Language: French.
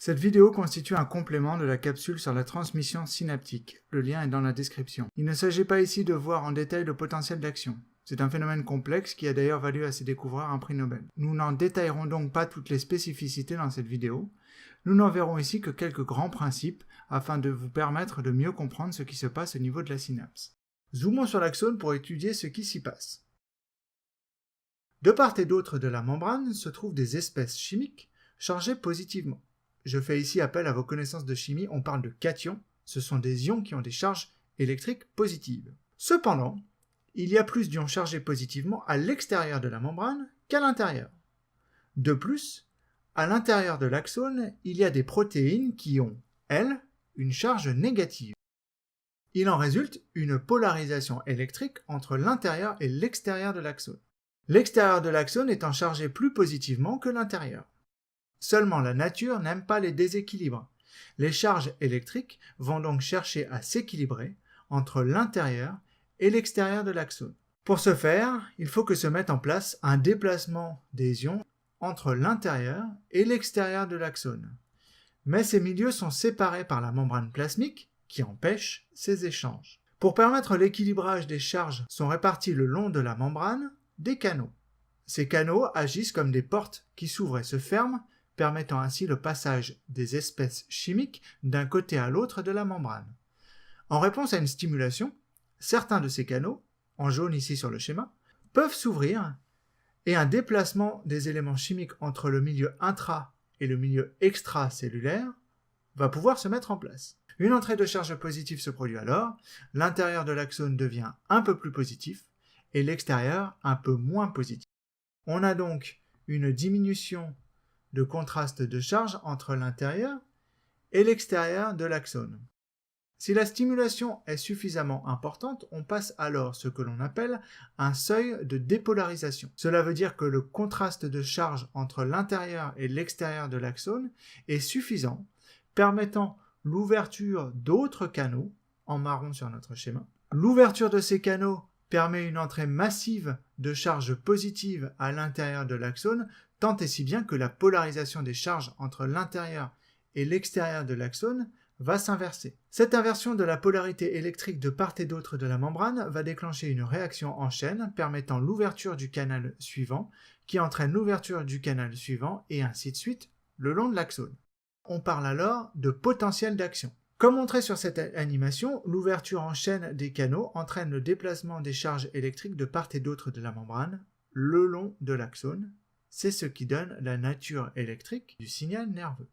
Cette vidéo constitue un complément de la capsule sur la transmission synaptique. Le lien est dans la description. Il ne s'agit pas ici de voir en détail le potentiel d'action. C'est un phénomène complexe qui a d'ailleurs valu à ses découvreurs un prix Nobel. Nous n'en détaillerons donc pas toutes les spécificités dans cette vidéo. Nous n'en verrons ici que quelques grands principes afin de vous permettre de mieux comprendre ce qui se passe au niveau de la synapse. Zoomons sur l'axone pour étudier ce qui s'y passe. De part et d'autre de la membrane se trouvent des espèces chimiques chargées positivement. Je fais ici appel à vos connaissances de chimie, on parle de cations, ce sont des ions qui ont des charges électriques positives. Cependant, il y a plus d'ions chargés positivement à l'extérieur de la membrane qu'à l'intérieur. De plus, à l'intérieur de l'axone, il y a des protéines qui ont, elles, une charge négative. Il en résulte une polarisation électrique entre l'intérieur et l'extérieur de l'axone. L'extérieur de l'axone étant chargé plus positivement que l'intérieur. Seulement la nature n'aime pas les déséquilibres. Les charges électriques vont donc chercher à s'équilibrer entre l'intérieur et l'extérieur de l'axone. Pour ce faire, il faut que se mette en place un déplacement des ions entre l'intérieur et l'extérieur de l'axone. Mais ces milieux sont séparés par la membrane plasmique qui empêche ces échanges. Pour permettre l'équilibrage des charges sont répartis le long de la membrane des canaux. Ces canaux agissent comme des portes qui s'ouvrent et se ferment, permettant ainsi le passage des espèces chimiques d'un côté à l'autre de la membrane. En réponse à une stimulation, certains de ces canaux, en jaune ici sur le schéma, peuvent s'ouvrir et un déplacement des éléments chimiques entre le milieu intra et le milieu extracellulaire va pouvoir se mettre en place. Une entrée de charge positive se produit alors, l'intérieur de l'axone devient un peu plus positif et l'extérieur un peu moins positif. On a donc une diminution de contraste de charge entre l'intérieur et l'extérieur de l'axone. Si la stimulation est suffisamment importante, on passe alors ce que l'on appelle un seuil de dépolarisation. Cela veut dire que le contraste de charge entre l'intérieur et l'extérieur de l'axone est suffisant, permettant l'ouverture d'autres canaux, en marron sur notre schéma. L'ouverture de ces canaux permet une entrée massive de charges positives à l'intérieur de l'axone, tant et si bien que la polarisation des charges entre l'intérieur et l'extérieur de l'axone va s'inverser. Cette inversion de la polarité électrique de part et d'autre de la membrane va déclencher une réaction en chaîne permettant l'ouverture du canal suivant, qui entraîne l'ouverture du canal suivant, et ainsi de suite, le long de l'axone. On parle alors de potentiel d'action. Comme montré sur cette animation, l'ouverture en chaîne des canaux entraîne le déplacement des charges électriques de part et d'autre de la membrane, le long de l'axone. C'est ce qui donne la nature électrique du signal nerveux.